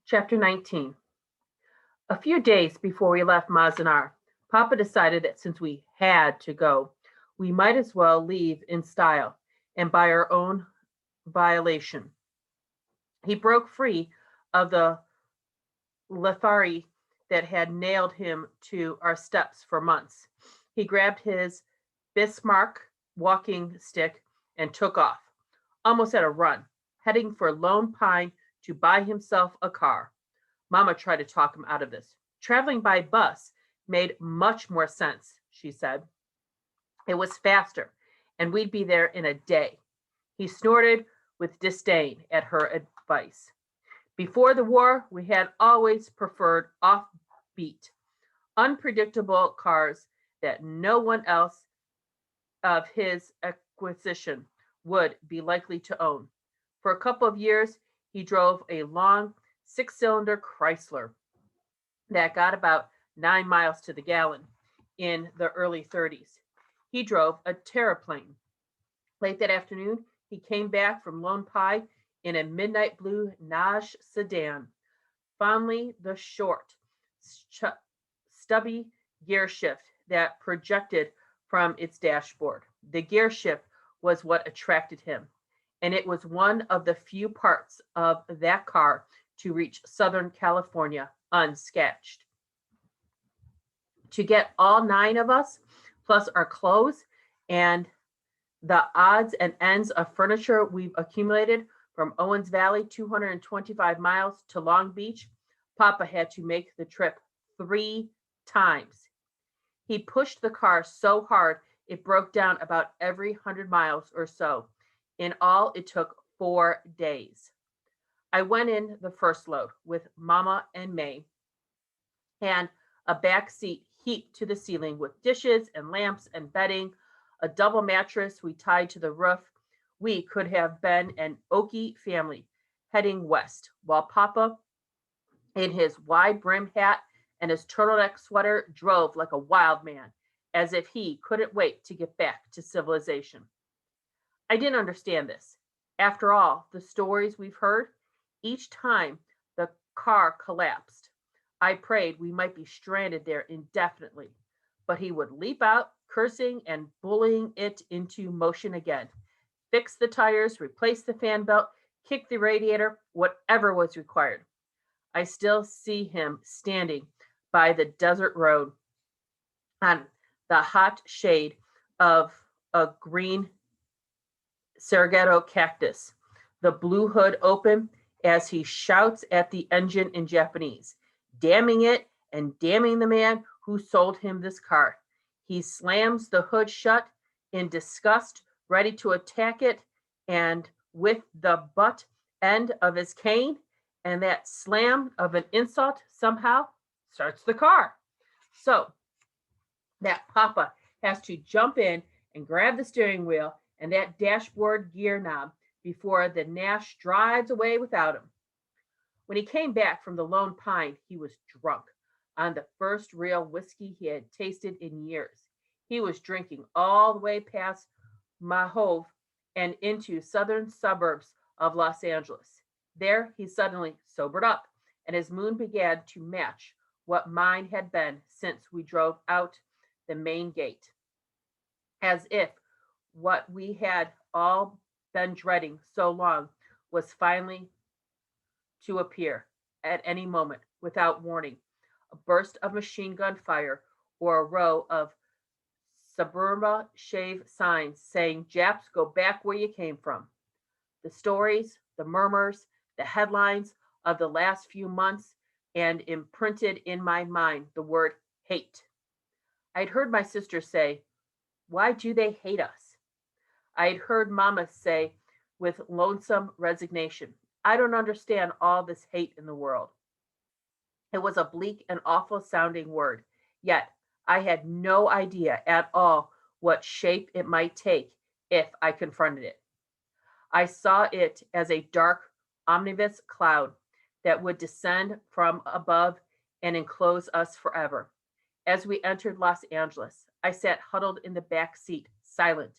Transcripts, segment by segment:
Chapter 19. A few days before we left Manzanar, Papa decided that since we had to go, we might as well leave in style and by our own violation. He broke free of the lethargy that had nailed him to our steps for months. He grabbed his Bismarck walking stick and took off, almost at a run, heading for Lone Pine to buy himself a car. Mama tried to talk him out of this. Traveling by bus made much more sense, she said. It was faster, and we'd be there in a day. He snorted with disdain at her advice. Before the war, we had always preferred offbeat, unpredictable cars that no one else of his acquisition would be likely to own. For a couple of years, he drove a long six-cylinder Chrysler that got about 9 miles to the gallon in the early 30s. He drove a terraplane. Late that afternoon, he came back from Lone Pine in a midnight blue Naj sedan, fondly the short, stubby gear shift that projected from its dashboard. The gear shift was what attracted him, and it was one of the few parts of that car to reach Southern California unscathed. To get all 9 of us, plus our clothes and the odds and ends of furniture we've accumulated from Owens Valley, 225 miles to Long Beach, Papa had to make the trip 3 times. He pushed the car so hard it broke down about every 100 miles or so. In all, it took 4 days. I went in the first load with Mama and May, and a back seat heaped to the ceiling with dishes and lamps and bedding, a double mattress we tied to the roof. We could have been an Okie family heading west, while Papa, in his wide brim hat and his turtleneck sweater, drove like a wild man, as if he couldn't wait to get back to civilization. I didn't understand this. After all, the stories we've heard, each time the car collapsed, I prayed we might be stranded there indefinitely. But he would leap out, cursing and bullying it into motion again. Fix the tires, replace the fan belt, kick the radiator, whatever was required. I still see him standing by the desert road on the hot shade of a green Sargasso cactus, the blue hood open as he shouts at the engine in Japanese, damning it and damning the man who sold him this car. He slams the hood shut in disgust, ready to attack it, and with the butt end of his cane and that slam of an insult somehow starts the car. So that Papa has to jump in and grab the steering wheel and that dashboard gear knob before the Nash drives away without him. When he came back from the Lone Pine, he was drunk on the first real whiskey he had tasted in years. He was drinking all the way past Mahove and into southern suburbs of Los Angeles. There he suddenly sobered up, and his mood began to match what mine had been since we drove out the main gate, as if what we had all been dreading so long was finally to appear at any moment without warning. A burst of machine gun fire or a row of suburba shave signs saying, Japs, go back where you came from. The stories, the murmurs, the headlines of the last few months, and imprinted in my mind the word hate. I'd heard my sister say, why do they hate us? I'd heard Mama say with lonesome resignation, I don't understand all this hate in the world. It was a bleak and awful sounding word, yet I had no idea at all what shape it might take if I confronted it. I saw it as a dark, omnibus cloud that would descend from above and enclose us forever. As we entered Los Angeles, I sat huddled in the back seat, silent,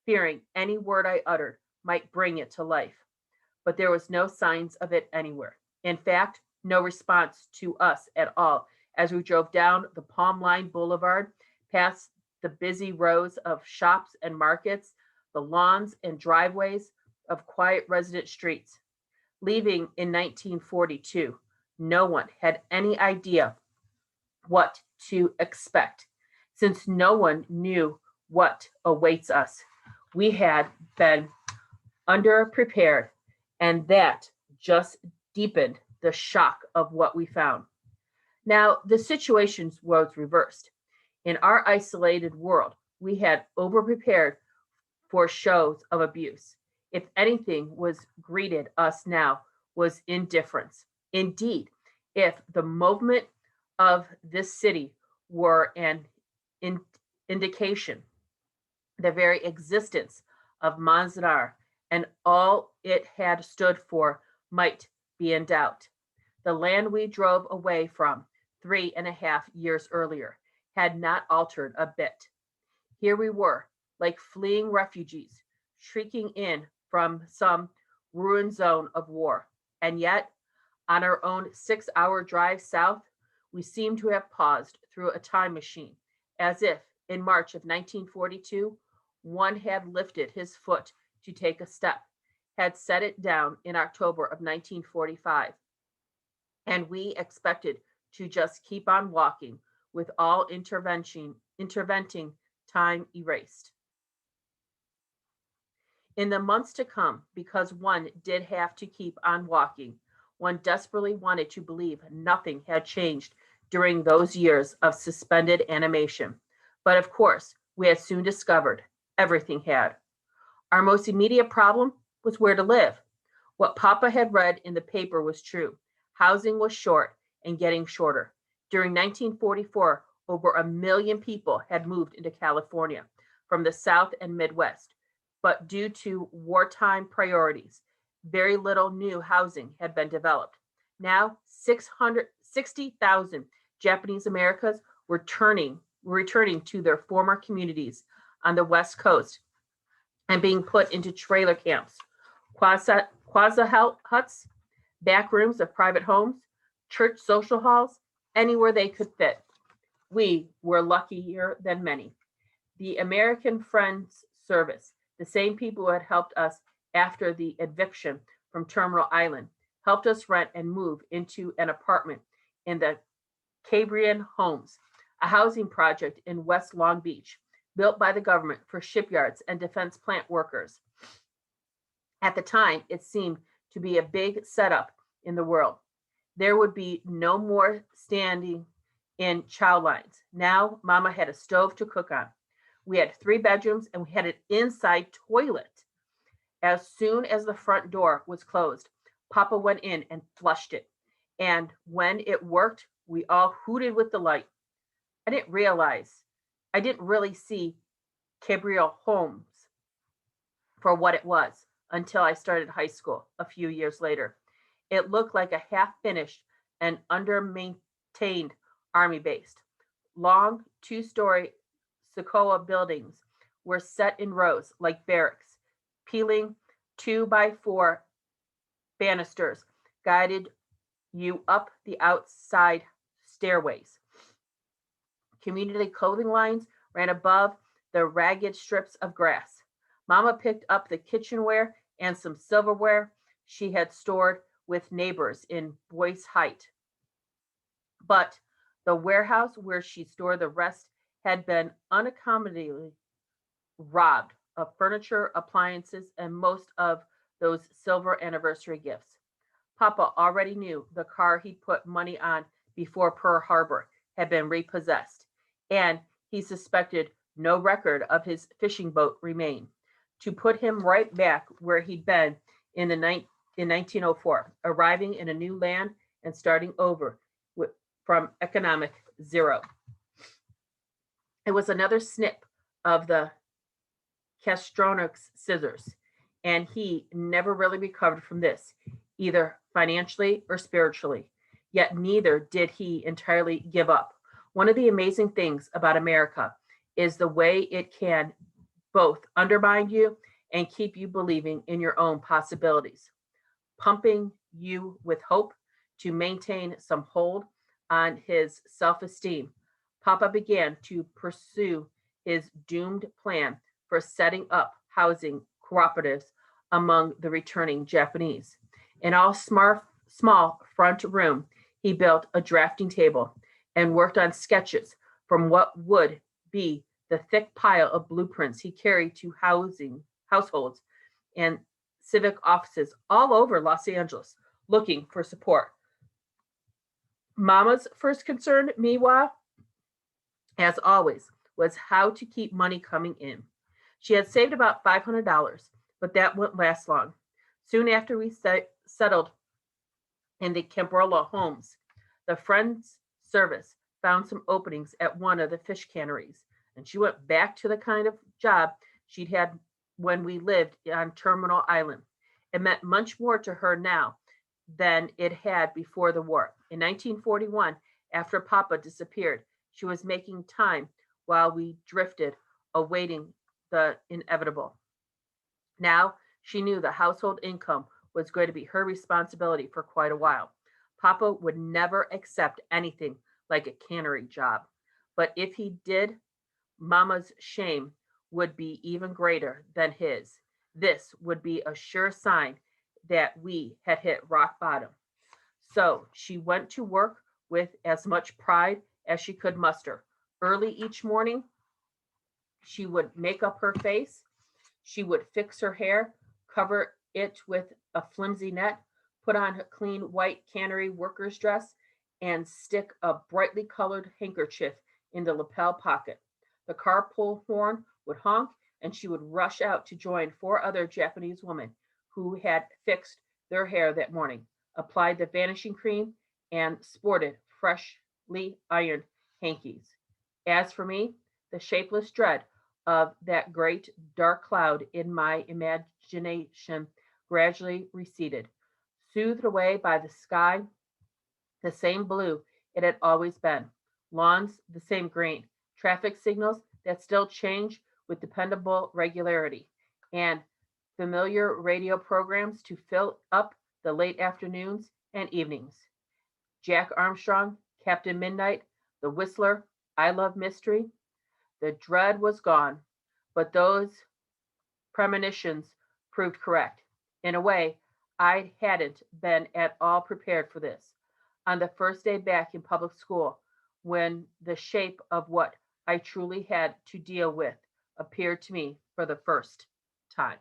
fearing any word I uttered might bring it to life. But there was no signs of it anywhere. In fact, No response to us at all as we drove down the Palm Line Boulevard, past the busy rows of shops and markets, the lawns and driveways of quiet resident streets. Leaving in 1942, no one had any idea what to expect, since no one knew what awaits us. We had been underprepared, and that just deepened the shock of what we found. Now, the situation was reversed. In our isolated world, we had overprepared for shows of abuse. If anything was greeted us now was indifference. Indeed, if the movement of this city were an in- indication, the very existence of Manzanar and all it had stood for might be in doubt. The land we drove away from 3.5 years earlier had not altered a bit. Here we were, like fleeing refugees, shrieking in from some ruined zone of war. And yet, on our own 6 hour drive south, we seemed to have paused through a time machine, as if in March of 1942, one had lifted his foot to take a step, had set it down in October of 1945, and we expected to just keep on walking with all interventing time erased. In the months to come, because one did have to keep on walking, one desperately wanted to believe nothing had changed during those years of suspended animation. But of course, we had soon discovered everything had. Our most immediate problem was where to live. What Papa had read in the paper was true. Housing was short and getting shorter. During 1944, over 1 million people had moved into California from the South and Midwest. But due to wartime priorities, very little new housing had been developed. Now, 660,000 Japanese Americans were returning to their former communities on the West Coast and being put into trailer camps, quasi huts, back rooms of private homes, church social halls, anywhere they could fit. We were luckier than many. The American Friends Service, the same people who had helped us after the eviction from Terminal Island, helped us rent and move into an apartment in the Cambrian Homes, a housing project in West Long Beach, built by the government for shipyards and defense plant workers. At the time, it seemed to be a big setup in the world. There would be no more standing in chow lines. Now, Mama had a stove to cook on. We had 3 bedrooms and we had an inside toilet. As soon as the front door was closed, Papa went in and flushed it. And when it worked, we all hooted with delight. I didn't really see Gabriel Holmes for what it was until I started high school a few years later. It looked like a half finished and under-maintained army base. Long 2 story Sokoa buildings were set in rows like barracks. Peeling 2x4 banisters guided you up the outside stairways. Community clothing lines ran above the ragged strips of grass. Mama picked up the kitchenware and some silverware she had stored with neighbors in Boyce Height. But the warehouse where she stored the rest had been unaccommodatingly robbed of furniture, appliances, and most of those silver anniversary gifts. Papa already knew the car he'd put money on before Pearl Harbor had been repossessed, and he suspected no record of his fishing boat remained, to put him right back where he'd been in 1904, arriving in a new land and starting over from economic zero. It was another snip of the Castronix scissors, and he never really recovered from this, either financially or spiritually. Yet neither did he entirely give up. One of the amazing things about America is the way it can both undermine you and keep you believing in your own possibilities, pumping you with hope to maintain some hold on his self esteem, Papa began to pursue his doomed plan for setting up housing cooperatives among the returning Japanese. In all small front room, he built a drafting table and worked on sketches from what would be the thick pile of blueprints he carried to households and civic offices all over Los Angeles looking for support. Mama's first concern, meanwhile, as always, was how to keep money coming in. She had saved about $500, but that wouldn't last long. Soon after we settled in the Cambrola homes, the Friends Service found some openings at one of the fish canneries, and she went back to the kind of job she'd had when we lived on Terminal Island. It meant much more to her now than it had before the war. In 1941, after Papa disappeared, she was making time while we drifted, awaiting the inevitable. Now she knew the household income was going to be her responsibility for quite a while. Papa would never accept anything like a cannery job. But if he did, Mama's shame would be even greater than his. This would be a sure sign that we had hit rock bottom. So she went to work with as much pride as she could muster. Early each morning, she would make up her face, she would fix her hair, cover it with a flimsy net, put on a clean white cannery worker's dress, and stick a brightly colored handkerchief in the lapel pocket. The carpool horn would honk, and she would rush out to join four other Japanese women who had fixed their hair that morning, applied the vanishing cream, and sported freshly ironed hankies. As for me, the shapeless dread of that great dark cloud in my imagination gradually receded, soothed away by the sky, the same blue it had always been, lawns the same green, traffic signals that still change with dependable regularity, and familiar radio programs to fill up the late afternoons and evenings. Jack Armstrong, Captain Midnight, The Whistler, I Love Mystery. The dread was gone, but those premonitions proved correct. In a way, I hadn't been at all prepared for this. On the first day back in public school, when the shape of what I truly had to deal with appeared to me for the first time.